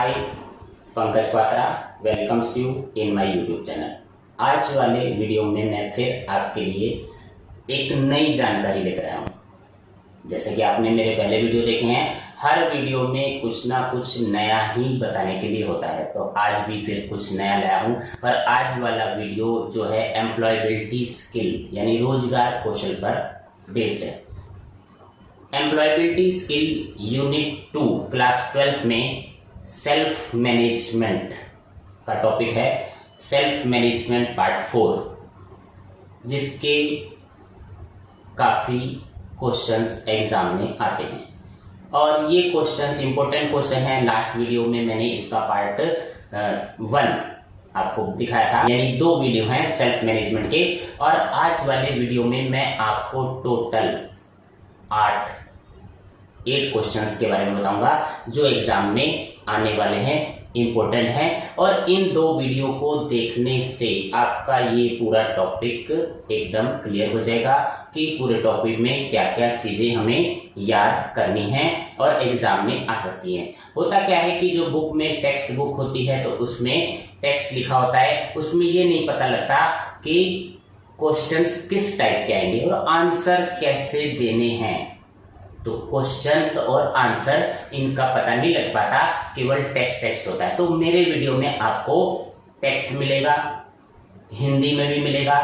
Hi, Pankaj Patra welcomes you in my YouTube channel. आज वाले video में मैं फिर आपके लिए एक नई जानकारी लेकर आया हूँ। जैसे कि आपने मेरे पहले वीडियो देखे हैं, हर वीडियो में कुछ ना कुछ नया ही बताने के लिए होता है, तो आज भी फिर कुछ नया लाया हूँ। पर आज वाला वीडियो जो है एम्प्लॉयबिलिटी स्किल यानी रोजगार कौशल पर बेस्ड है। एम्प्लॉयबिलिटी स्किल यूनिट 2 क्लास 12 में सेल्फ मैनेजमेंट का टॉपिक है, सेल्फ मैनेजमेंट पार्ट 4, जिसके काफी क्वेश्चंस एग्जाम में आते हैं और ये क्वेश्चंस इंपॉर्टेंट क्वेश्चन है। लास्ट वीडियो में मैंने इसका पार्ट 1 आपको दिखाया था, यानी 2 वीडियो हैं सेल्फ मैनेजमेंट के। और आज वाले वीडियो में मैं आपको टोटल 8 क्वेश्चंस के बारे में बताऊंगा जो एग्जाम में आने वाले हैं, इंपॉर्टेंट हैं। और इन 2 वीडियो को देखने से आपका ये पूरा टॉपिक एकदम क्लियर हो जाएगा कि पूरे टॉपिक में क्या क्या चीजें हमें याद करनी है और एग्जाम में आ सकती हैं। होता क्या है कि जो बुक में टेक्स्ट बुक होती है तो उसमें टेक्स्ट लिखा होता है, उसमें ये नहीं पता लगता कि क्वेश्चंस किस टाइप के आएंगे और आंसर कैसे देने हैं। तो क्वेश्चंस और आंसर्स इनका पता नहीं लग पाता, केवल टेक्स्ट होता है। तो मेरे वीडियो में आपको टेक्स्ट मिलेगा, हिंदी में भी मिलेगा,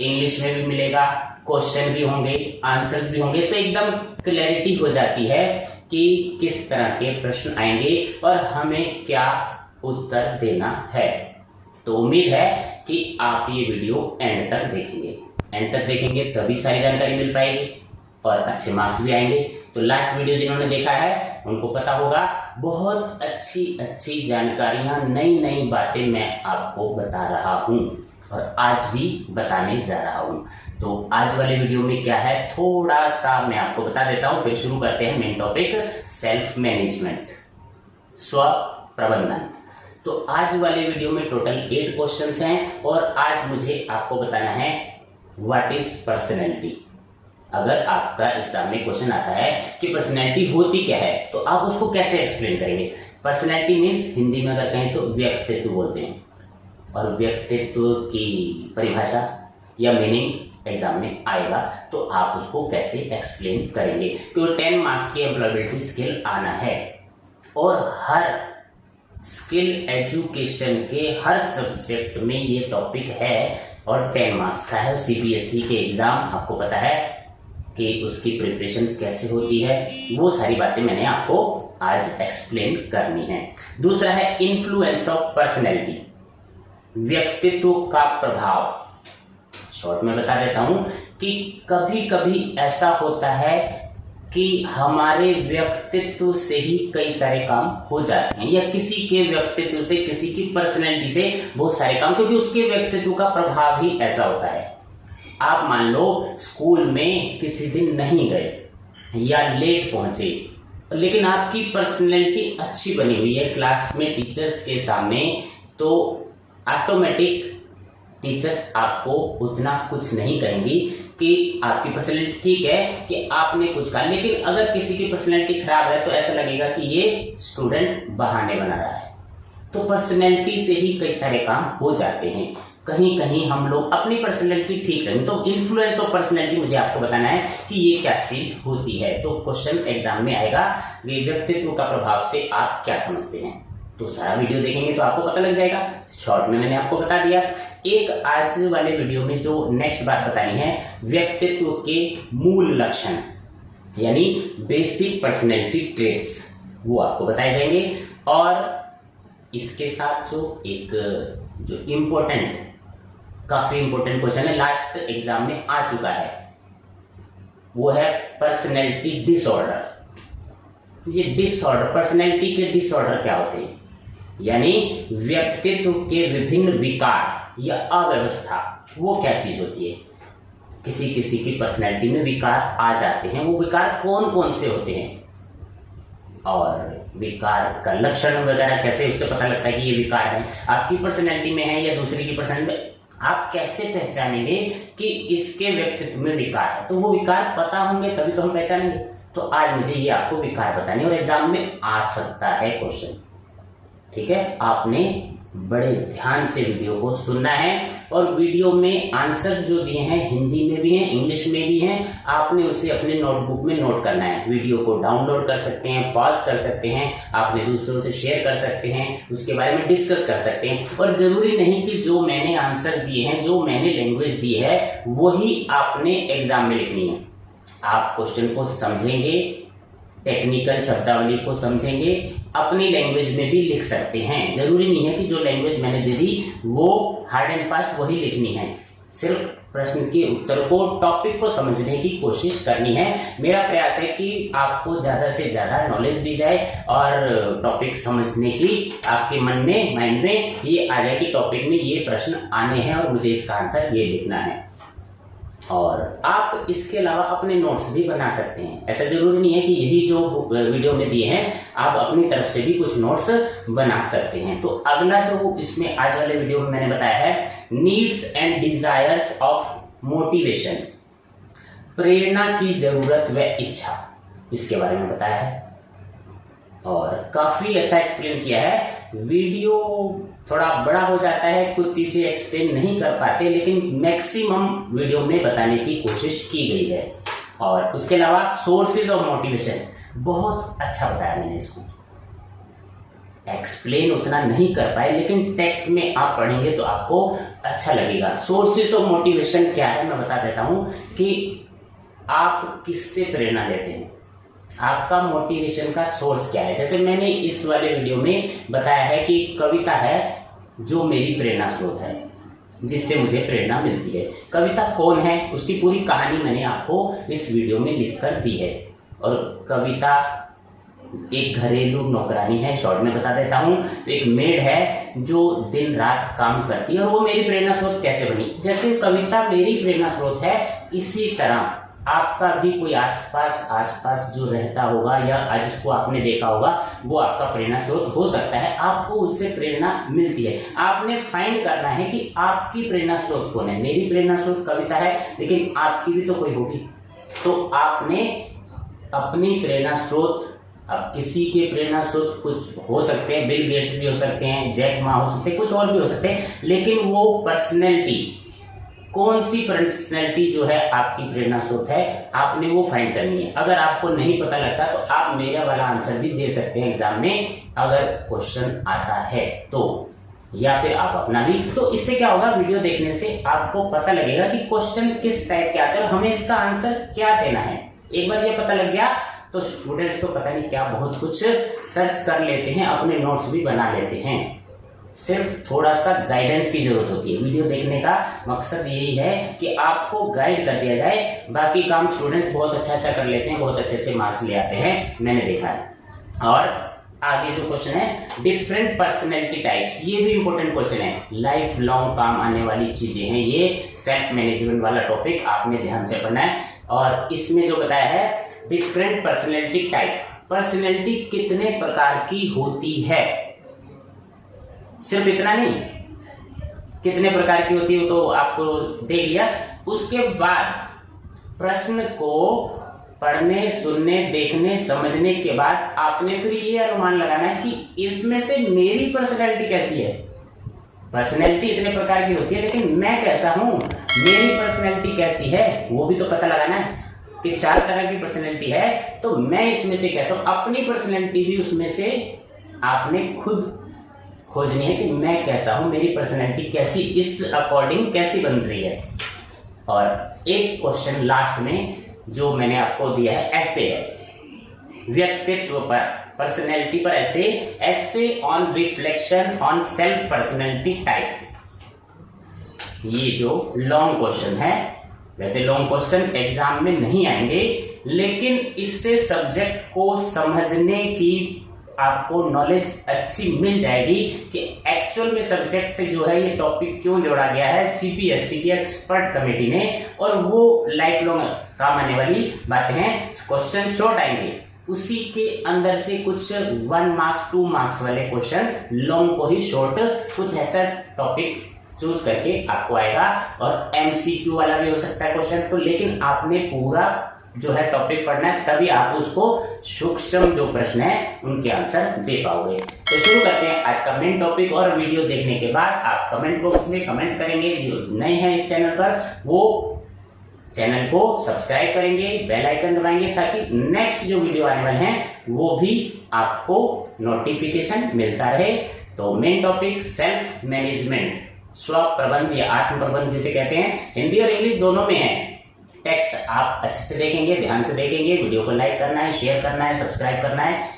इंग्लिश में भी मिलेगा, क्वेश्चन भी होंगे, आंसर्स भी होंगे, तो एकदम क्लैरिटी हो जाती है कि किस तरह के प्रश्न आएंगे और हमें क्या उत्तर देना है। तो उम्मीद है कि आप ये वीडियो एंड तक देखेंगे। एंड तक देखेंगे तभी सारी जानकारी मिल पाएगी और अच्छे मार्क्स भी आएंगे। तो लास्ट वीडियो जिन्होंने देखा है उनको पता होगा, बहुत अच्छी जानकारियां, नई बातें मैं आपको बता रहा हूं और आज भी बताने जा रहा हूं। तो आज वाले वीडियो में क्या है थोड़ा सा मैं आपको बता देता हूं, फिर शुरू करते हैं मेन टॉपिक, सेल्फ मैनेजमेंट, स्व प्रबंधन। तो आज वाले वीडियो में टोटल 8 क्वेश्चंस हैं और आज मुझे आपको बताना है व्हाट इज पर्सनैलिटी। अगर आपका एग्जाम में क्वेश्चन आता है कि पर्सनैलिटी होती क्या है तो आप उसको कैसे एक्सप्लेन करेंगे। पर्सनैलिटी मीन्स हिंदी में अगर कहें तो व्यक्तित्व बोलते हैं, और व्यक्तित्व की परिभाषा या मीनिंग एग्जाम में आएगा तो आप उसको कैसे एक्सप्लेन करेंगे। क्योंकि 10 मार्क्स की एम्प्लॉयबिलिटी स्किल आना है और हर स्किल एजुकेशन के हर सब्जेक्ट में ये टॉपिक है और 10 मार्क्स का है। सीबीएसई के एग्जाम आपको पता है कि उसकी प्रिपरेशन कैसे होती है, वो सारी बातें मैंने आपको आज एक्सप्लेन करनी है। दूसरा है इन्फ्लुएंस ऑफ पर्सनैलिटी, व्यक्तित्व का प्रभाव। शॉर्ट में बता देता हूं कि कभी कभी ऐसा होता है कि हमारे व्यक्तित्व से ही कई सारे काम हो जाते हैं, या किसी के व्यक्तित्व से, किसी की पर्सनैलिटी से बहुत सारे काम, क्योंकि उसके व्यक्तित्व का प्रभाव ही ऐसा होता है। आप मान लो स्कूल में किसी दिन नहीं गए या लेट पहुंचे, लेकिन आपकी पर्सनैलिटी अच्छी बनी हुई है क्लास में टीचर्स के सामने, तो ऑटोमेटिक टीचर्स आपको उतना कुछ नहीं कहेंगी कि आपकी पर्सनैलिटी ठीक है कि आपने कुछ कहा। लेकिन अगर किसी की पर्सनैलिटी खराब है तो ऐसा लगेगा कि ये स्टूडेंट बहाने बना रहा है। तो पर्सनैलिटी से ही कई सारे काम हो जाते हैं। कहीं कहीं हम लोग अपनी पर्सनैलिटी ठीक रखें। तो इन्फ्लुएंस ऑफ पर्सनैलिटी मुझे आपको बताना है कि ये क्या चीज होती है। तो क्वेश्चन एग्जाम में आएगा कि व्यक्तित्व का प्रभाव से आप क्या समझते हैं। तो सारा वीडियो देखेंगे तो आपको पता लग जाएगा। शॉर्ट में मैंने आपको बता दिया। एक आज वाले वीडियो में जो नेक्स्ट बात बतानी है, व्यक्तित्व के मूल लक्षण यानी बेसिक पर्सनैलिटी ट्रेट्स, वो आपको बताए जाएंगे। और इसके साथ जो इम्पोर्टेंट, काफी इंपॉर्टेंट क्वेश्चन है, लास्ट एग्जाम में आ चुका है, वो है पर्सनैलिटी डिसऑर्डर। ये डिसऑर्डर, पर्सनैलिटी के डिसऑर्डर क्या होते हैं, यानी व्यक्तित्व के विभिन्न विकार या अव्यवस्था, वो क्या चीज होती है। किसी किसी की पर्सनैलिटी में विकार आ जाते हैं, वो विकार कौन कौन से होते हैं और विकार का लक्षण वगैरह कैसे उससे पता लगता है कि ये विकार है, आपकी पर्सनैलिटी में है या दूसरे की पर्सनैलिटी में, आप कैसे पहचानेंगे कि इसके व्यक्तित्व में विकार है। तो वो विकार पता होंगे तभी तो हम पहचानेंगे। तो आज मुझे ये आपको विकार बताने और एग्जाम में आ सकता है क्वेश्चन। ठीक है, आपने बड़े ध्यान से वीडियो को सुनना है और वीडियो में आंसर्स जो दिए हैं हिंदी में भी हैं, इंग्लिश में भी हैं, आपने उसे अपने नोटबुक में नोट करना है। वीडियो को डाउनलोड कर सकते हैं, पॉज कर सकते हैं, आपने दूसरों से शेयर कर सकते हैं, उसके बारे में डिस्कस कर सकते हैं। और जरूरी नहीं कि जो मैंने आंसर दिए हैं, जो मैंने लैंग्वेज दी है, वही आपने एग्जाम में लिखनी है। आप क्वेश्चन को समझेंगे, टेक्निकल शब्दावली को समझेंगे, अपनी लैंग्वेज में भी लिख सकते हैं। जरूरी नहीं है कि जो लैंग्वेज मैंने दे दी वो हार्ड एंड फास्ट वही लिखनी है। सिर्फ प्रश्न के उत्तर को, टॉपिक को समझने की कोशिश करनी है। मेरा प्रयास है कि आपको ज्यादा से ज्यादा नॉलेज दी जाए और टॉपिक समझने की आपके मन में, माइंड में ये आ जाए कि टॉपिक में ये प्रश्न आने हैं और मुझे इसका आंसर ये लिखना है। और आप इसके अलावा अपने नोट्स भी बना सकते हैं। ऐसा जरूरी नहीं है कि यही जो वीडियो में दिए हैं, आप अपनी तरफ से भी कुछ नोट्स बना सकते हैं। तो अगला जो इसमें आज वाले वीडियो में मैंने बताया है, needs and desires of motivation, प्रेरणा की जरूरत व इच्छा, इसके बारे में बताया है और काफी अच्छा एक्सप्लेन किया है। वीडियो थोड़ा बड़ा हो जाता है, कुछ चीजें एक्सप्लेन नहीं कर पाते, लेकिन मैक्सिमम वीडियो में बताने की कोशिश की गई है। और उसके अलावा सोर्सेज ऑफ मोटिवेशन बहुत अच्छा बताया मैंने इसको। एक्सप्लेन उतना नहीं कर पाए, लेकिन टेक्स्ट में आप पढ़ेंगे तो आपको अच्छा लगेगा। सोर्सेज ऑफ मोटिवेशन क्या है मैं बता देता हूं कि आप किससे प्रेरणा लेते हैं, आपका मोटिवेशन का सोर्स क्या है। जैसे मैंने इस वाले वीडियो में बताया है कि कविता है जो मेरी प्रेरणा स्रोत है, जिससे मुझे प्रेरणा मिलती है। कविता कौन है, उसकी पूरी कहानी मैंने आपको इस वीडियो में लिखकर दी है। और कविता एक घरेलू नौकरानी है, शॉर्ट में बता देता हूँ। एक मेड है जो दिन रात काम करती है और वो मेरी प्रेरणा स्रोत कैसे बनी। जैसे कविता मेरी प्रेरणा स्रोत है, इसी तरह आपका भी कोई आसपास जो रहता होगा या जिसको आपने देखा होगा वो आपका प्रेरणा स्रोत हो सकता है। आपको उनसे प्रेरणा मिलती है, आपने फाइंड करना है कि आपकी प्रेरणा स्रोत कौन है। मेरी प्रेरणा स्रोत कविता है, लेकिन आपकी भी तो कोई होगी। तो आपने अपनी प्रेरणा स्रोत, अब किसी के प्रेरणा स्रोत कुछ हो सकते हैं, बिल गेट्स भी हो सकते हैं, जैक मा हो सकते हैं, कुछ और भी हो सकते हैं, लेकिन वो पर्सनैलिटी, कौन सी पर्सनैलिटी जो है आपकी प्रेरणा स्रोत है, आपने वो फाइंड करनी है। अगर आपको नहीं पता लगता तो आप मेरा वाला आंसर भी दे सकते हैं एग्जाम में, अगर क्वेश्चन आता है तो, या फिर आप अपना भी। तो इससे क्या होगा, वीडियो देखने से आपको पता लगेगा कि क्वेश्चन किस टाइप के आते हैं और हमें इसका आंसर क्या देना है। एक बार ये पता लग गया तो स्टूडेंट्स तो पता नहीं क्या बहुत कुछ सर्च कर लेते हैं, अपने नोट्स भी बना लेते हैं। सिर्फ थोड़ा सा गाइडेंस की जरूरत होती है। वीडियो देखने का मकसद यही है कि आपको गाइड कर दिया जाए। बाकी काम स्टूडेंट्स बहुत अच्छा कर लेते हैं, बहुत अच्छे मार्क्स ले आते हैं, मैंने देखा है। और आगे जो क्वेश्चन है, डिफरेंट पर्सनैलिटी टाइप्स, ये भी इंपॉर्टेंट क्वेश्चन है, लाइफ लॉन्ग काम आने वाली चीजें हैं। ये सेल्फ मैनेजमेंट वाला टॉपिक आपने ध्यान से पढ़ना है। और इसमें जो बताया है, डिफरेंट पर्सनैलिटी टाइप, पर्सनैलिटी कितने प्रकार की होती है, सिर्फ इतना नहीं, कितने प्रकार की होती है तो आपको देख लिया। उसके बाद प्रश्न को पढ़ने, सुनने, देखने, समझने के बाद आपने फिर ये अनुमान लगाना है कि इसमें से मेरी पर्सनैलिटी कैसी है। पर्सनैलिटी इतने प्रकार की होती है, लेकिन मैं कैसा हूं, मेरी पर्सनैलिटी कैसी है, वो भी तो पता लगाना है कि 4 तरह की पर्सनैलिटी है, तो मैं इसमें से कैसा हूं। अपनी पर्सनैलिटी भी उसमें से आपने खुद खोजनी है कि मैं कैसा हूं, मेरी पर्सनैलिटी कैसी, इस अकॉर्डिंग कैसी बन रही है। और एक क्वेश्चन लास्ट में जो मैंने आपको दिया है, ऐसे है, व्यक्तित्व पर, पर्सनैलिटी पर ऐसे on reflection on self personality type. ये जो लॉन्ग क्वेश्चन है, वैसे लॉन्ग क्वेश्चन एग्जाम में नहीं आएंगे, लेकिन इससे सब्जेक्ट को समझने की आपको नॉलेज अच्छी मिल जाएगी कि एक्चुअल में सब्जेक्ट जो है, ये टॉपिक क्यों जोड़ा गया है सीबीएसई की एक्सपर्ट कमेटी ने, और वो लाइफ लॉन्ग काम आने वाली बातें हैं। क्वेश्चन शॉर्ट आएंगे, उसी के अंदर से कुछ 1 मार्क्स 2 मार्क्स वाले क्वेश्चन लॉन्ग को ही शॉर्ट, कुछ ऐसा टॉपिक चूज करके आपको आएगा। और एमसीक्यू वाला भी हो सकता है क्वेश्चन तो, लेकिन आपने पूरा जो है टॉपिक पढ़ना है, तभी आप उसको सूक्ष्म जो प्रश्न है उनके आंसर दे पाओगे। तो शुरू करते हैं आज का मेन टॉपिक। और वीडियो देखने के बाद आप कमेंट बॉक्स में कमेंट करेंगे, जो नए हैं इस चैनल पर वो चैनल को सब्सक्राइब करेंगे, बेल आइकन दबाएंगे, ताकि नेक्स्ट जो वीडियो आने वाले हैं वो भी आपको नोटिफिकेशन मिलता रहे। तो मेन टॉपिक सेल्फ मैनेजमेंट, स्व प्रबंध या आत्म प्रबंध जिसे कहते हैं, हिंदी और इंग्लिश दोनों में है। टेक्स्ट आप अच्छे से देखेंगे, ध्यान से देखेंगे, वीडियो को लाइक करना है, शेयर करना है, सब्सक्राइब करना है।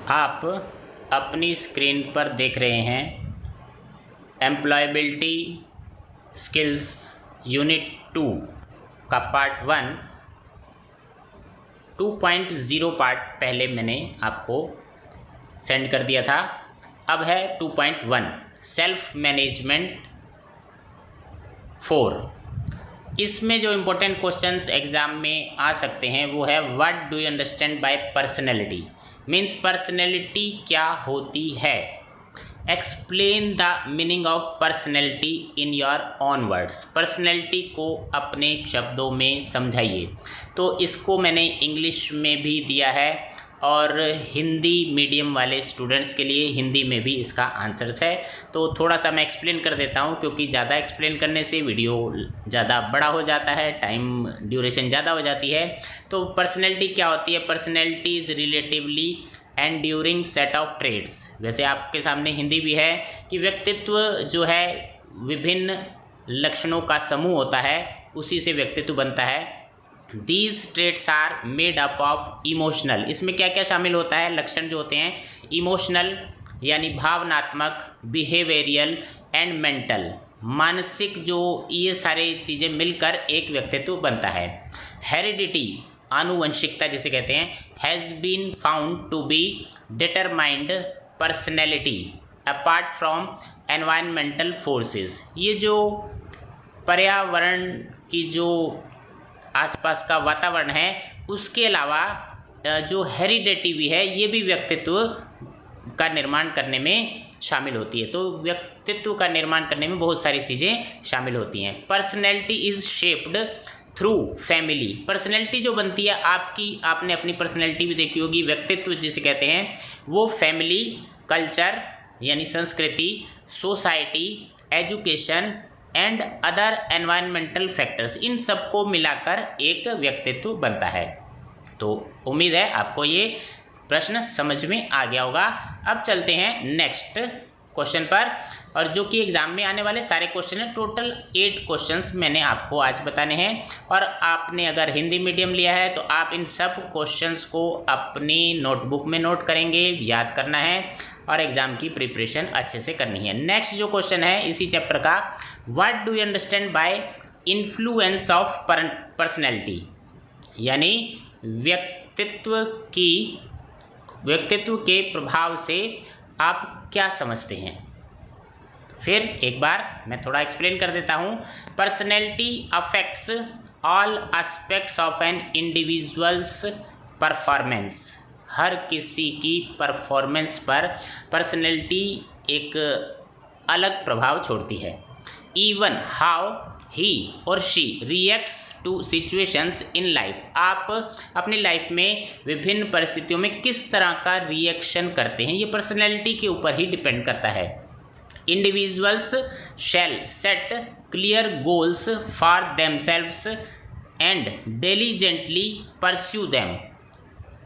आप अपनी स्क्रीन पर देख रहे हैं एम्प्लॉयबिलिटी स्किल्स यूनिट 2 का पार्ट 1। 2.0 पार्ट पहले मैंने आपको सेंड कर दिया था, अब है 2.1 सेल्फ मैनेजमेंट 4। इसमें जो इम्पोर्टेंट क्वेश्चंस एग्जाम में आ सकते हैं वो है what do you understand by personality, means personality क्या होती है। Explain the meaning of personality in your own words, personality को अपने शब्दों में समझाइए। तो इसको मैंने इंग्लिश में भी दिया है और हिंदी मीडियम वाले स्टूडेंट्स के लिए हिंदी में भी इसका आंसर्स है। तो थोड़ा सा मैं एक्सप्लेन कर देता हूँ, क्योंकि ज़्यादा एक्सप्लेन करने से वीडियो ज़्यादा बड़ा हो जाता है, टाइम ड्यूरेशन ज़्यादा हो जाती है। तो पर्सनैलिटी क्या होती है? Personality is relatively enduring set of traits. वैसे आपके सामने हिंदी भी है कि व्यक्तित्व जो है विभिन्न लक्षणों का समूह होता है, उसी से व्यक्तित्व बनता है। These traits are made up of emotional, इसमें क्या क्या शामिल होता है? लक्षण जो होते हैं इमोशनल यानी भावनात्मक, बिहेवियरियल एंड मेंटल, मानसिक, जो ये सारी चीज़ें मिलकर एक व्यक्तित्व बनता है। हेरिडिटी आनुवंशिकता जिसे कहते हैं, has been found to be determined personality apart from environmental forces. ये जो पर्यावरण की जो आसपास का वातावरण है उसके अलावा जो हेरिडिटी भी है ये भी व्यक्तित्व का निर्माण करने में शामिल होती है। तो व्यक्तित्व का निर्माण करने में बहुत सारी चीज़ें शामिल होती हैं। Personality is shaped through family, personality जो बनती है आपकी, आपने अपनी पर्सनैलिटी भी देखी होगी, व्यक्तित्व जिसे कहते हैं वो फैमिली, कल्चर यानी संस्कृति, society, education and other environmental factors, इन सबको मिलाकर एक व्यक्तित्व बनता है। तो उम्मीद है आपको ये प्रश्न समझ में आ गया होगा। अब चलते हैं नेक्स्ट क्वेश्चन पर, और जो कि एग्जाम में आने वाले सारे क्वेश्चन हैं। टोटल 8 क्वेश्चंस मैंने आपको आज बताने हैं, और आपने अगर हिंदी मीडियम लिया है तो आप इन सब क्वेश्चंस को अपनी नोटबुक में नोट करेंगे, याद करना है और एग्ज़ाम की प्रिपरेशन अच्छे से करनी है। नेक्स्ट जो क्वेश्चन है इसी चैप्टर का, what do you understand by influence of personality, यानी व्यक्तित्व के प्रभाव से आप क्या समझते हैं। फिर एक बार मैं थोड़ा एक्सप्लेन कर देता हूँ। Personality affects all aspects of an individuals performance, हर किसी की परफॉर्मेंस पर पर्सनैलिटी एक अलग प्रभाव छोड़ती है। इवन हाउ ही और she reacts to situations in life, आप अपनी लाइफ में विभिन्न परिस्थितियों में किस तरह का रिएक्शन करते हैं, ये पर्सनैलिटी के ऊपर ही डिपेंड करता है। Individuals shall set clear goals for themselves and diligently pursue them,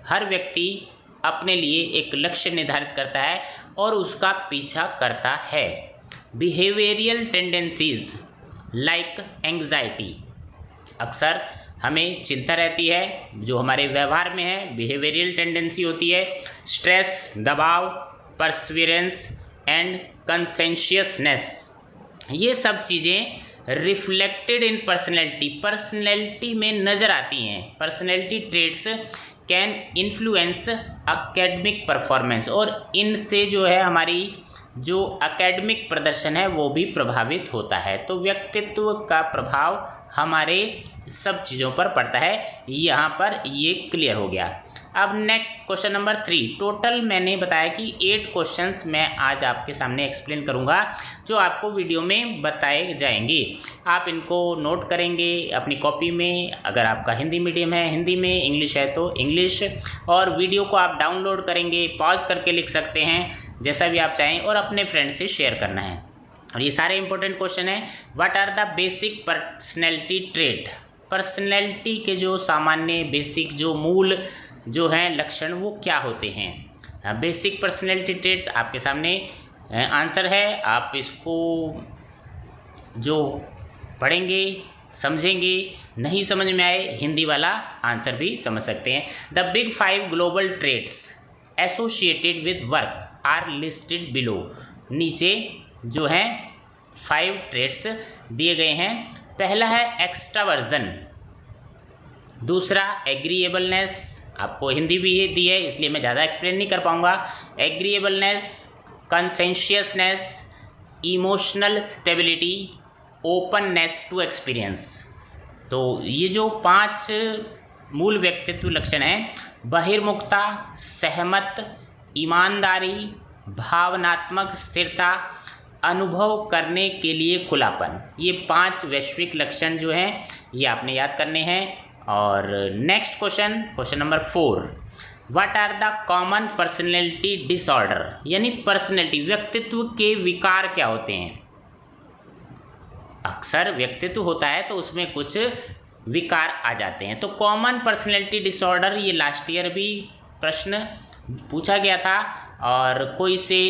हर व्यक्ति अपने लिए एक लक्ष्य निर्धारित करता है और उसका पीछा करता है। बिहेवियरल टेंडेंसीज लाइक एंग्जाइटी, अक्सर हमें चिंता रहती है जो हमारे व्यवहार में है, बिहेवियरल टेंडेंसी होती है। स्ट्रेस, दबाव, परसिवरेंस एंड कंसेंशियसनेस, ये सब चीज़ें रिफ्लेक्टेड इन पर्सनैलिटी में नज़र आती हैं। Personality traits can influence academic performance, और इनसे जो है हमारी जो एकेडमिक प्रदर्शन है वो भी प्रभावित होता है। तो व्यक्तित्व का प्रभाव हमारे सब चीज़ों पर पड़ता है, यहाँ पर ये क्लियर हो गया। अब नेक्स्ट क्वेश्चन नंबर 3। टोटल मैंने बताया कि 8 क्वेश्चंस मैं आज आपके सामने एक्सप्लेन करूंगा जो आपको वीडियो में बताए जाएंगे। आप इनको नोट करेंगे अपनी कॉपी में, अगर आपका हिंदी मीडियम है हिंदी में, इंग्लिश है तो इंग्लिश, और वीडियो को आप डाउनलोड करेंगे, पॉज करके लिख सकते हैं जैसा भी आप चाहें, और अपने फ्रेंड से शेयर करना है। और ये सारे इंपॉर्टेंट क्वेश्चन हैं। What are the basic personality trait, personality के जो सामान्य बेसिक जो मूल जो हैं लक्षण वो क्या होते हैं। बेसिक पर्सनैलिटी ट्रेट्स आपके सामने आंसर है, आप इसको जो पढ़ेंगे समझेंगे, नहीं समझ में आए हिंदी वाला आंसर भी समझ सकते हैं। The big 5 global traits associated with work are listed below. नीचे जो हैं 5 ट्रेट्स दिए गए हैं। पहला है एक्सट्रावर्जन, दूसरा एग्रीएबलनेस, आपको हिंदी भी दी है इसलिए मैं ज़्यादा एक्सप्लेन नहीं कर पाऊँगा। Agreeableness, conscientiousness, emotional stability, openness to experience. तो ये जो 5 मूल व्यक्तित्व लक्षण हैं, बहिर्मुखता, सहमत, ईमानदारी, भावनात्मक स्थिरता, अनुभव करने के लिए खुलापन, ये 5 वैश्विक लक्षण जो हैं ये आपने याद करने हैं। और next question number 4। What are the common personality disorder, यानी पर्सनैलिटी व्यक्तित्व के विकार क्या होते हैं। अक्सर व्यक्तित्व होता है तो उसमें कुछ विकार आ जाते हैं। तो कॉमन पर्सनैलिटी डिसऑर्डर, ये लास्ट ईयर भी प्रश्न पूछा गया था और कोई से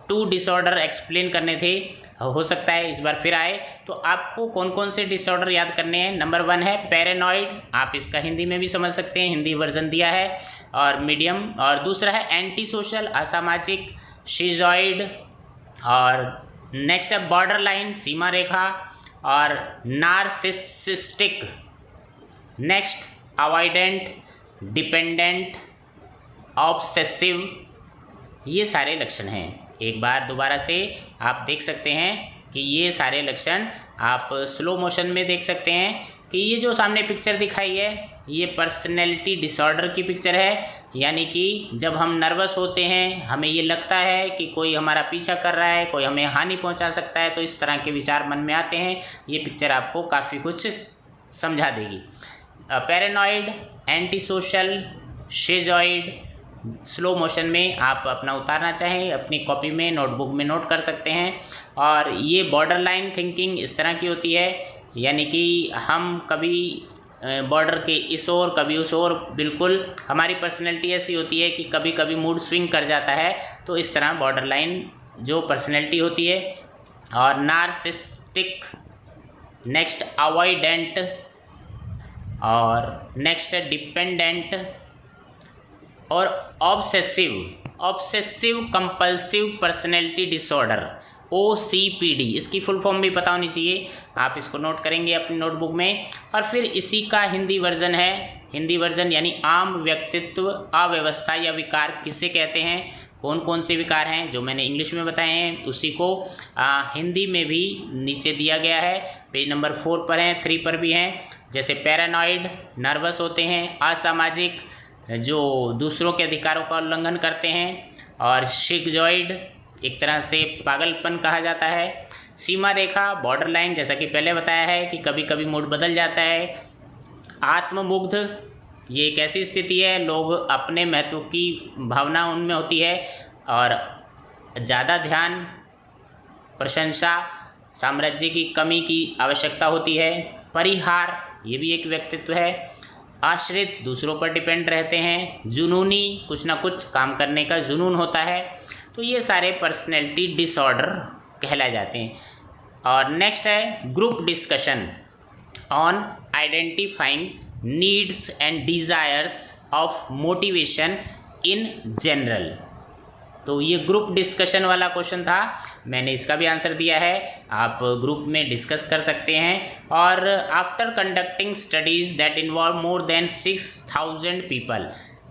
2 डिसऑर्डर एक्सप्लेन करने थे, हो सकता है इस बार फिर आए। तो आपको कौन कौन से डिसऑर्डर याद करने हैं। नंबर 1 है पैरानॉइड, आप इसका हिंदी में भी समझ सकते हैं, हिंदी वर्जन दिया है और मीडियम। और दूसरा है एंटी सोशल, असामाजिक, शिजॉइड। और नेक्स्ट है बॉर्डर लाइन, सीमा रेखा। और narcissistic. Next avoidant, dependent, obsessive. ये सारे लक्षण हैं। एक बार दोबारा से आप देख सकते हैं कि ये सारे लक्षण आप स्लो मोशन में देख सकते हैं कि ये जो सामने पिक्चर दिखाई है ये पर्सनैलिटी डिसऑर्डर की पिक्चर है। यानी कि जब हम नर्वस होते हैं, हमें ये लगता है कि कोई हमारा पीछा कर रहा है, कोई हमें हानि पहुंचा सकता है, तो इस तरह के विचार मन में आते हैं। ये पिक्चर आपको काफ़ी कुछ समझा देगी। Paranoid, anti social, schizoid, slow motion में आप अपना उतारना चाहें अपनी कॉपी में, नोटबुक में नोट कर सकते हैं। और ये बॉर्डर लाइन थिंकिंग इस तरह की होती है, यानी कि हम कभी बॉर्डर के इस ओर कभी उस ओर, बिल्कुल हमारी पर्सनैलिटी ऐसी होती है कि कभी कभी मूड स्विंग कर जाता है। तो इस तरह बॉर्डर लाइन जो पर्सनैलिटी होती है। और नार्सिसिस्टिक, नेक्स्ट अवॉइडेंट, और नेक्स्ट है डिपेंडेंट, और obsessive compulsive personality disorder, OCPD। इसकी फुल फॉर्म भी पता होनी चाहिए, आप इसको नोट करेंगे अपनी नोटबुक में। और फिर इसी का हिंदी वर्जन है, हिंदी वर्जन यानी आम व्यक्तित्व अव्यवस्था या विकार किसे कहते हैं, कौन कौन से विकार हैं जो मैंने इंग्लिश में बताए हैं उसी को हिंदी में भी नीचे दिया गया है। पेज नंबर 4 पर हैं, 3 पर भी हैं। जैसे पैरानॉइड, नर्वस होते हैं, असामाजिक, जो दूसरों के अधिकारों का उल्लंघन करते हैं। और शिजॉइड, एक तरह से पागलपन कहा जाता है। सीमा रेखा, बॉर्डर लाइन, जैसा कि पहले बताया है कि कभी कभी मूड बदल जाता है। आत्ममुग्ध, ये एक ऐसी स्थिति है लोग अपने महत्व की भावना उनमें होती है और ज़्यादा ध्यान, प्रशंसा, साम्राज्य की कमी की आवश्यकता होती है। परिहार, ये भी एक व्यक्तित्व है। आश्रित, दूसरों पर डिपेंड रहते हैं। जुनूनी, कुछ ना कुछ काम करने का जुनून होता है। तो ये सारे पर्सनैलिटी डिसऑर्डर कहलाए जाते हैं। और नेक्स्ट है group discussion on identifying needs and desires of motivation in general. तो ये ग्रुप डिस्कशन वाला क्वेश्चन था, मैंने इसका भी आंसर दिया है, आप ग्रुप में डिस्कस कर सकते हैं। और after conducting studies that involve more than 6000 people,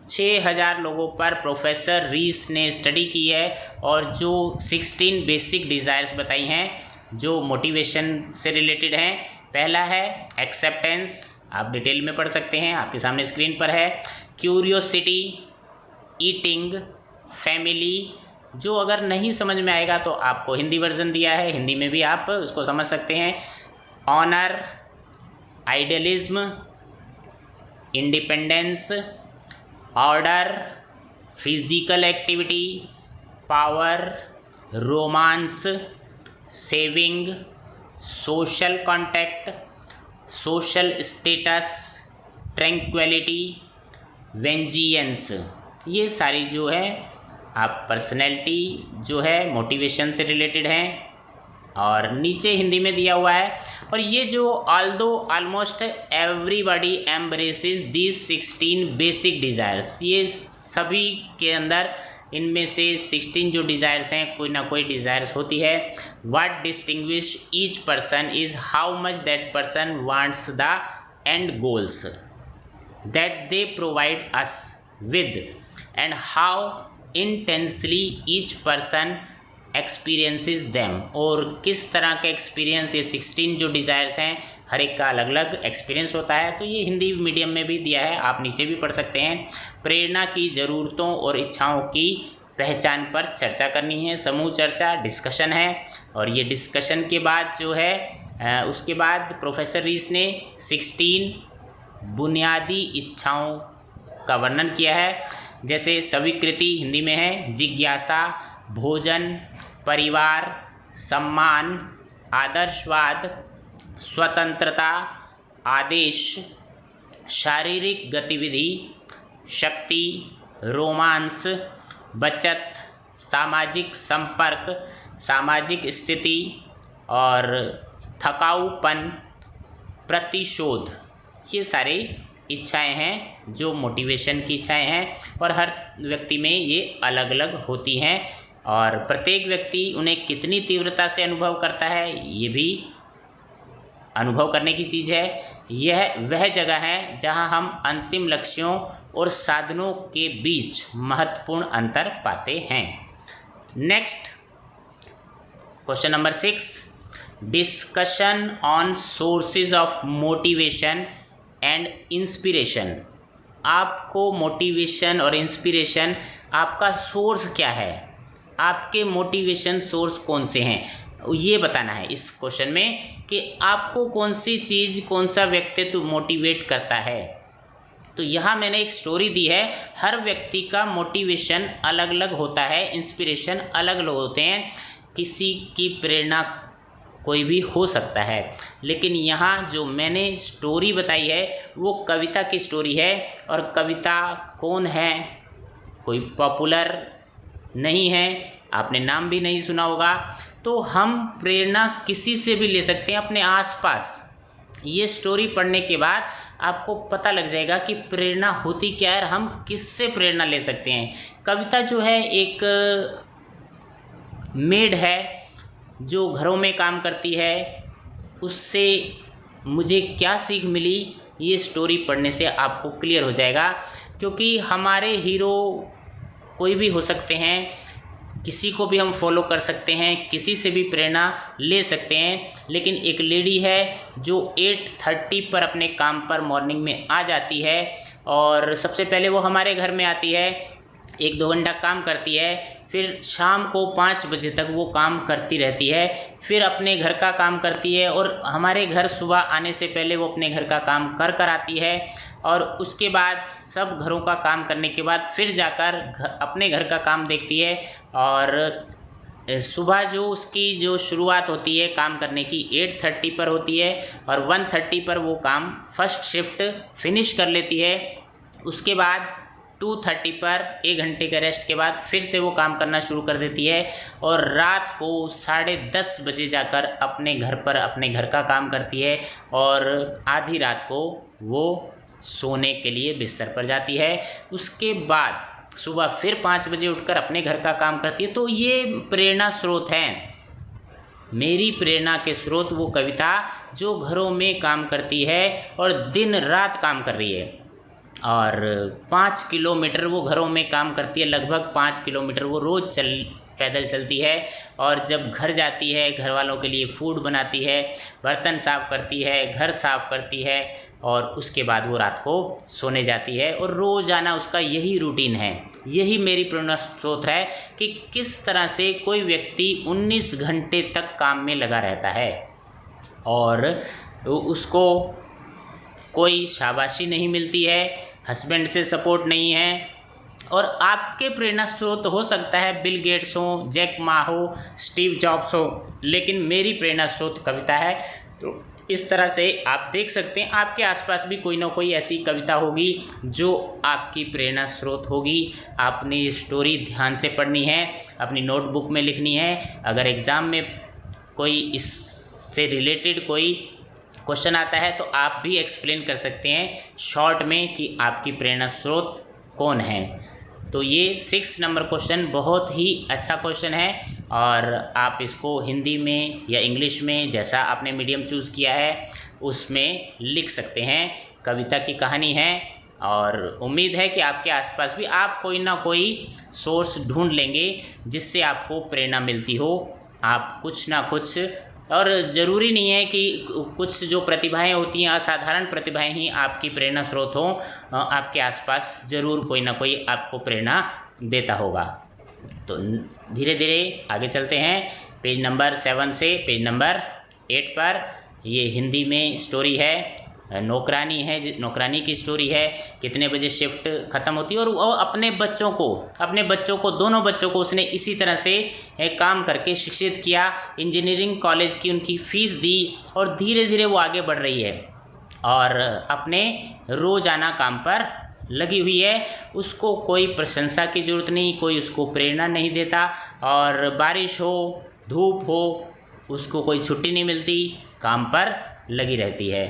6000 लोगों पर प्रोफेसर रीस ने स्टडी की है और जो 16 बेसिक डिज़ायर्स बताई हैं जो मोटिवेशन से रिलेटेड हैं। पहला है एक्सेप्टेंस, आप डिटेल में पढ़ सकते हैं, आपके सामने स्क्रीन पर है। Curiosity, eating, family. जो अगर नहीं समझ में आएगा तो आपको हिंदी वर्जन दिया है, हिंदी में भी आप उसको समझ सकते हैं। Honour, idealism, independence, order, physical activity, power, romance, saving, social contact, social status, tranquillity, vengeance. ये सारी जो है आप पर्सनैलिटी जो है मोटिवेशन से रिलेटेड हैं और नीचे हिंदी में दिया हुआ है। और ये जो almost everybody embraces these 16 basic desires, ये सभी के अंदर इनमें से 16 जो डिज़ायर्स हैं कोई ना कोई डिज़ायर्स होती है। What distinguish each person is how much that person wants the end goals that they provide us with and how intensely each person experiences them. और किस तरह के एक्सपीरियंस ये 16 जो डिज़ायर्स हैं हर एक का अलग अलग एक्सपीरियंस होता है। तो ये हिंदी मीडियम में भी दिया है, आप नीचे भी पढ़ सकते हैं। प्रेरणा की ज़रूरतों और इच्छाओं की पहचान पर चर्चा करनी है, समूह चर्चा, डिस्कशन है। और ये डिस्कशन के बाद जो है उसके बाद प्रोफेसर रीस ने 16 बुनियादी इच्छाओं का वर्णन किया है। जैसे स्वीकृति हिंदी में है, जिज्ञासा, भोजन, परिवार, सम्मान, आदर्शवाद, स्वतंत्रता, आदेश, शारीरिक गतिविधि, शक्ति, रोमांस, बचत, सामाजिक संपर्क, सामाजिक स्थिति और थकाऊपन, प्रतिशोध। ये सारे इच्छाएं हैं जो मोटिवेशन की इच्छाएं हैं और हर व्यक्ति में ये अलग अलग होती हैं और प्रत्येक व्यक्ति उन्हें कितनी तीव्रता से अनुभव करता है ये भी अनुभव करने की चीज़ है। यह वह जगह है जहां हम अंतिम लक्ष्यों और साधनों के बीच महत्वपूर्ण अंतर पाते हैं। Next question number 6, discussion on sources of motivation and inspiration. आपको मोटिवेशन और इंस्पिरेशन, आपका सोर्स क्या है, आपके मोटिवेशन सोर्स कौन से हैं, ये बताना है इस क्वेश्चन में कि आपको कौन सी चीज़, कौन सा व्यक्तित्व मोटिवेट करता है। तो यहाँ मैंने एक स्टोरी दी है, हर व्यक्ति का मोटिवेशन अलग अलग होता है, इंस्पिरेशन अलग अलग होते हैं। किसी की प्रेरणा कोई भी हो सकता है, लेकिन यहाँ जो मैंने स्टोरी बताई है वो कविता की स्टोरी है। और कविता कौन है, कोई पॉपुलर नहीं है, आपने नाम भी नहीं सुना होगा। तो हम प्रेरणा किसी से भी ले सकते हैं अपने आसपास। ये स्टोरी पढ़ने के बाद आपको पता लग जाएगा कि प्रेरणा होती क्या है और हम किससे प्रेरणा ले सकते हैं। कविता जो है एक मेड है जो घरों में काम करती है, उससे मुझे क्या सीख मिली ये स्टोरी पढ़ने से आपको क्लियर हो जाएगा। क्योंकि हमारे हीरो कोई भी हो सकते हैं, किसी को भी हम फॉलो कर सकते हैं, किसी से भी प्रेरणा ले सकते हैं। लेकिन एक लेडी है जो 8:30 पर अपने काम पर मॉर्निंग में आ जाती है और सबसे पहले वो हमारे घर में आती है, 1-2 घंटा काम करती है, फिर शाम को 5 बजे तक वो काम करती रहती है, फिर अपने घर का काम करती है और हमारे घर सुबह आने से पहले वो अपने घर का काम कर आती है। और उसके बाद सब घरों का काम करने के बाद फिर जाकर अपने घर का काम देखती है। और सुबह जो उसकी जो शुरुआत होती है काम करने की 8:30 पर होती है और 1:30 पर वो काम फर्स्ट शिफ्ट फिनिश कर लेती है। उसके बाद 2:30 पर 1 घंटे के रेस्ट के बाद फिर से वो काम करना शुरू कर देती है और रात को 10:30 बजे जाकर अपने घर पर अपने घर का काम करती है और आधी रात को वो सोने के लिए बिस्तर पर जाती है। उसके बाद सुबह फिर 5 बजे उठकर अपने घर का काम करती है। तो ये प्रेरणा स्रोत हैं, मेरी प्रेरणा के स्रोत वो कविता जो घरों में काम करती है और दिन रात काम कर रही है। और 5 किलोमीटर वो घरों में काम करती है, लगभग 5 किलोमीटर वो रोज़ पैदल चलती है। और जब घर जाती है घर वालों के लिए फूड बनाती है, बर्तन साफ़ करती है, घर साफ़ करती है और उसके बाद वो रात को सोने जाती है और रोज़ाना उसका यही रूटीन है। यही मेरी प्रेरणा स्रोत है कि किस तरह से कोई व्यक्ति 19 घंटे तक काम में लगा रहता है और उसको कोई शाबाशी नहीं मिलती है, हस्बैंड से सपोर्ट नहीं है। और आपके प्रेरणा स्रोत हो सकता है बिल गेट्स हो, जैक मा हो, स्टीव जॉब्स हो, लेकिन मेरी प्रेरणा स्रोत कविता है। तो इस तरह से आप देख सकते हैं आपके आसपास भी कोई ना कोई ऐसी कविता होगी जो आपकी प्रेरणा स्रोत होगी। आपने ये स्टोरी ध्यान से पढ़नी है, अपनी नोटबुक में लिखनी है। अगर एग्ज़ाम में कोई इससे रिलेटेड कोई क्वेश्चन आता है तो आप भी एक्सप्लेन कर सकते हैं शॉर्ट में कि आपकी प्रेरणा स्रोत कौन है। तो ये 6 नंबर क्वेश्चन बहुत ही अच्छा क्वेश्चन है और आप इसको हिंदी में या इंग्लिश में जैसा आपने मीडियम चूज़ किया है उसमें लिख सकते हैं। कविता की कहानी है और उम्मीद है कि आपके आसपास भी आप कोई ना कोई सोर्स ढूंढ लेंगे जिससे आपको प्रेरणा मिलती हो। आप कुछ ना कुछ, और ज़रूरी नहीं है कि कुछ जो प्रतिभाएं होती हैं, असाधारण प्रतिभाएं ही आपकी प्रेरणा स्रोत हों। आपके आसपास ज़रूर कोई ना कोई आपको प्रेरणा देता होगा। तो धीरे धीरे आगे चलते हैं पेज नंबर 7 से पेज नंबर 8 पर। ये हिंदी में स्टोरी है, नौकरानी है, नौकरानी की स्टोरी है। कितने बजे शिफ्ट ख़त्म होती है और वो अपने बच्चों को दोनों बच्चों को उसने इसी तरह से काम करके शिक्षित किया। इंजीनियरिंग कॉलेज की उनकी फ़ीस दी और धीरे धीरे वो आगे बढ़ रही है और अपने रोज़ाना काम पर लगी हुई है। उसको कोई प्रशंसा की ज़रूरत नहीं, कोई उसको प्रेरणा नहीं देता और बारिश हो, धूप हो, उसको कोई छुट्टी नहीं मिलती, काम पर लगी रहती है।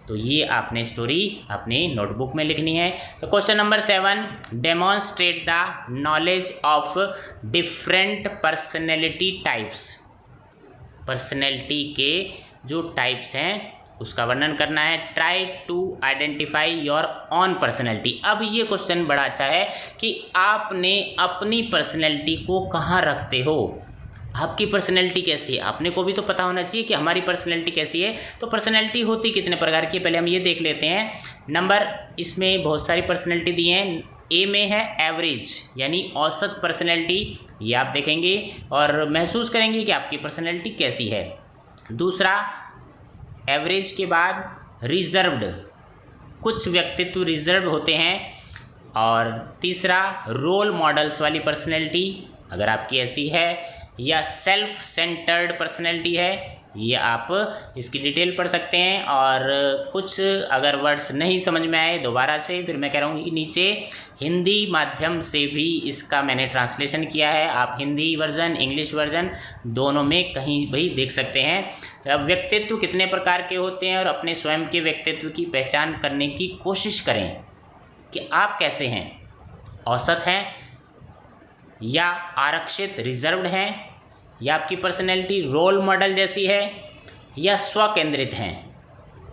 तो ये आपने स्टोरी अपनी नोटबुक में लिखनी है। तो question number 7, demonstrate the knowledge of different personality types. Personality के जो टाइप्स हैं उसका वर्णन करना है। Try to identify your own personality. अब ये क्वेश्चन बड़ा अच्छा है कि आपने अपनी पर्सनैलिटी को कहाँ रखते हो। आपकी पर्सनैलिटी कैसी है, आपने को भी तो पता होना चाहिए कि हमारी पर्सनैलिटी कैसी है। तो पर्सनैलिटी होती कितने प्रकार की, पहले हम ये देख लेते हैं। नंबर, इसमें बहुत सारी पर्सनैलिटी दी हैं। ए में है एवरेज यानी औसत पर्सनैलिटी, ये आप देखेंगे और महसूस करेंगे कि आपकी पर्सनैलिटी कैसी है। दूसरा, एवरेज के बाद रिजर्व्ड, कुछ व्यक्तित्व रिजर्व होते हैं। और तीसरा, रोल मॉडल्स वाली पर्सनैलिटी, अगर आपकी ऐसी है, या सेल्फ सेंटर्ड पर्सनैलिटी है, ये आप इसकी डिटेल पढ़ सकते हैं। और कुछ अगर वर्ड्स नहीं समझ में आए दोबारा से फिर मैं कह रहा हूँ कि नीचे हिंदी माध्यम से भी इसका मैंने ट्रांसलेशन किया है। आप हिंदी वर्जन, इंग्लिश वर्जन दोनों में कहीं भी देख सकते हैं। व्यक्तित्व कितने प्रकार के होते हैं और अपने स्वयं के व्यक्तित्व की पहचान करने की कोशिश करें कि आप कैसे हैं, औसत हैं या आरक्षित रिजर्व्ड हैं, या आपकी पर्सनैलिटी रोल मॉडल जैसी है या स्वकेंद्रित हैं।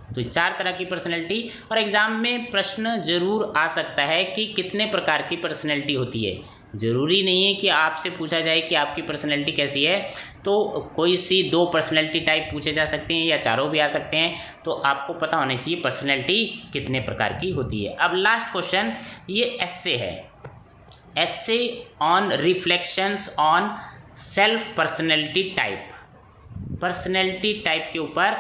तो 4 तरह की पर्सनैलिटी, और एग्ज़ाम में प्रश्न ज़रूर आ सकता है कि कितने प्रकार की पर्सनैलिटी होती है। ज़रूरी नहीं है कि आपसे पूछा जाए कि आपकी पर्सनैलिटी कैसी है, तो कोई सी 2 पर्सनैलिटी टाइप पूछे जा सकते हैं या चारों भी आ सकते हैं। तो आपको पता होना चाहिए पर्सनैलिटी कितने प्रकार की होती है। अब लास्ट क्वेश्चन, ये एस्से है। Essay on reflections on self personality type. Personality type के ऊपर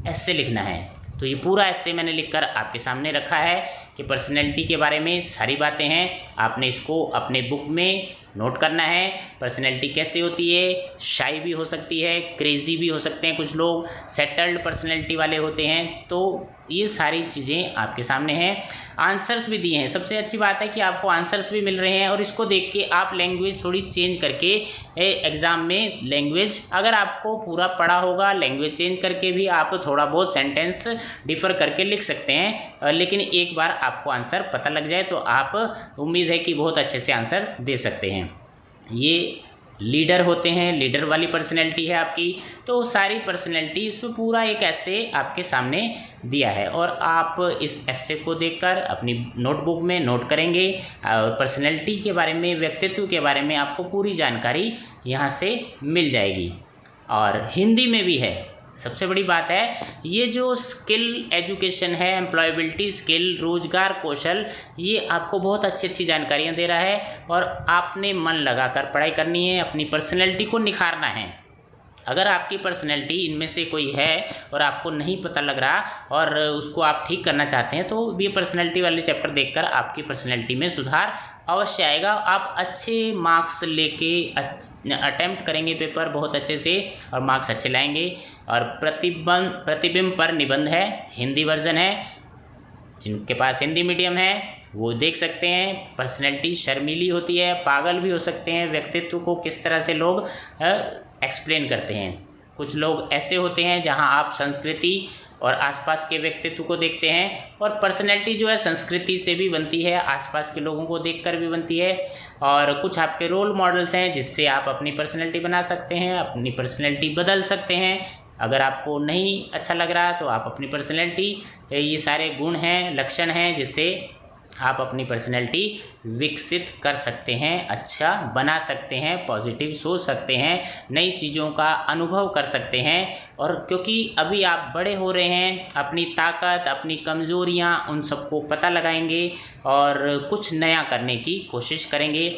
एस्से लिखना है। तो ये पूरा एस्से मैंने लिखकर आपके सामने रखा है कि पर्सनैलिटी के बारे में सारी बातें हैं। आपने इसको अपने बुक में नोट करना है। पर्सनैलिटी कैसे होती है, शाई भी हो सकती है, क्रेज़ी भी हो सकते हैं कुछ लोग, सेटल्ड पर्सनैलिटी वाले होते हैं। तो ये सारी चीज़ें आपके सामने हैं। आंसर्स भी दिए हैं। सबसे अच्छी बात है कि आपको आंसर्स भी मिल रहे हैं और इसको देख के आप लैंग्वेज थोड़ी चेंज करके एग्ज़ाम में लैंग्वेज, अगर आपको पूरा पढ़ा होगा, लैंग्वेज चेंज करके भी आप थोड़ा बहुत सेंटेंस डिफ़र करके लिख सकते हैं। लेकिन एक बार आपको आंसर पता लग जाए तो आप, उम्मीद है कि बहुत अच्छे से आंसर दे सकते हैं। ये लीडर होते हैं, लीडर वाली पर्सनैलिटी है आपकी। तो सारी पर्सनैलिटी, इसमें पूरा एक एस्से आपके सामने दिया है और आप इस एस्से को देखकर अपनी नोटबुक में नोट करेंगे और पर्सनैलिटी के बारे में, व्यक्तित्व के बारे में आपको पूरी जानकारी यहाँ से मिल जाएगी। और हिंदी में भी है, सबसे बड़ी बात है ये जो स्किल एजुकेशन है, एम्प्लॉयबिलिटी स्किल, रोजगार कौशल, ये आपको बहुत अच्छी अच्छी जानकारियाँ दे रहा है और आपने मन लगाकर पढ़ाई करनी है, अपनी पर्सनैलिटी को निखारना है। अगर आपकी पर्सनैलिटी इनमें से कोई है और आपको नहीं पता लग रहा और उसको आप ठीक करना चाहते हैं तो ये पर्सनैलिटी वाले चैप्टर देखकर आपकी पर्सनैलिटी में सुधार अवश्य आएगा। आप अच्छे मार्क्स लेके अटेम्प्ट करेंगे पेपर बहुत अच्छे से और मार्क्स अच्छे लाएंगे। और प्रतिबिंब पर निबंध है, हिंदी वर्जन है, जिनके पास हिंदी मीडियम है वो देख सकते हैं। पर्सनैलिटी शर्मीली होती है, पागल भी हो सकते हैं, व्यक्तित्व को किस तरह से लोग एक्सप्लेन करते हैं। कुछ लोग ऐसे होते हैं जहां आप संस्कृति और आसपास के व्यक्तित्व को देखते हैं और पर्सनैलिटी जो है संस्कृति से भी बनती है, आसपास के लोगों को देखकर भी बनती है। और कुछ आपके रोल मॉडल्स हैं जिससे आप अपनी पर्सनैलिटी बना सकते हैं, अपनी पर्सनैलिटी बदल सकते हैं। अगर आपको नहीं अच्छा लग रहा तो आप अपनी पर्सनैलिटी, ये सारे गुण हैं, लक्षण हैं जिससे आप अपनी पर्सनैलिटी विकसित कर सकते हैं, अच्छा बना सकते हैं, पॉजिटिव सोच सकते हैं, नई चीज़ों का अनुभव कर सकते हैं। और क्योंकि अभी आप बड़े हो रहे हैं, अपनी ताकत, अपनी कमज़ोरियाँ, उन सबको पता लगाएंगे और कुछ नया करने की कोशिश करेंगे।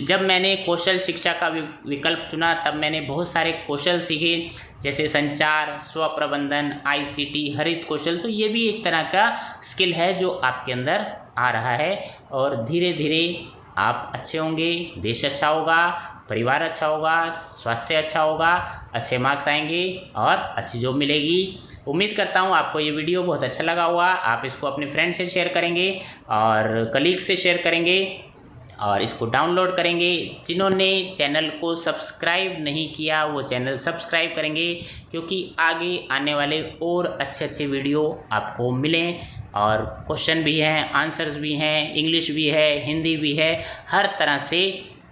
जब मैंने कौशल शिक्षा का विकल्प चुना तब मैंने बहुत सारे कौशल सीखे, जैसे संचार, स्वप्रबंधन, ICT, हरित कौशल। तो ये भी एक तरह का स्किल है जो आपके अंदर आ रहा है और धीरे धीरे आप अच्छे होंगे, देश अच्छा होगा, परिवार अच्छा होगा, स्वास्थ्य अच्छा होगा, अच्छे मार्क्स आएंगे और अच्छी जॉब मिलेगी। उम्मीद करता हूँ आपको ये वीडियो बहुत अच्छा लगा होगा। आप इसको अपने फ्रेंड से शेयर करेंगे और कलीग से शेयर करेंगे और इसको डाउनलोड करेंगे। जिन्होंने चैनल को सब्सक्राइब नहीं किया वो चैनल सब्सक्राइब करेंगे, क्योंकि आगे आने वाले और अच्छे अच्छे वीडियो आपको मिलें। और क्वेश्चन भी हैं, आंसर्स भी हैं, इंग्लिश भी है, हिंदी भी है, हर तरह से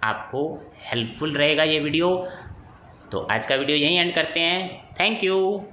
आपको हेल्पफुल रहेगा ये वीडियो। तो आज का वीडियो यहीं एंड करते हैं। Thank you.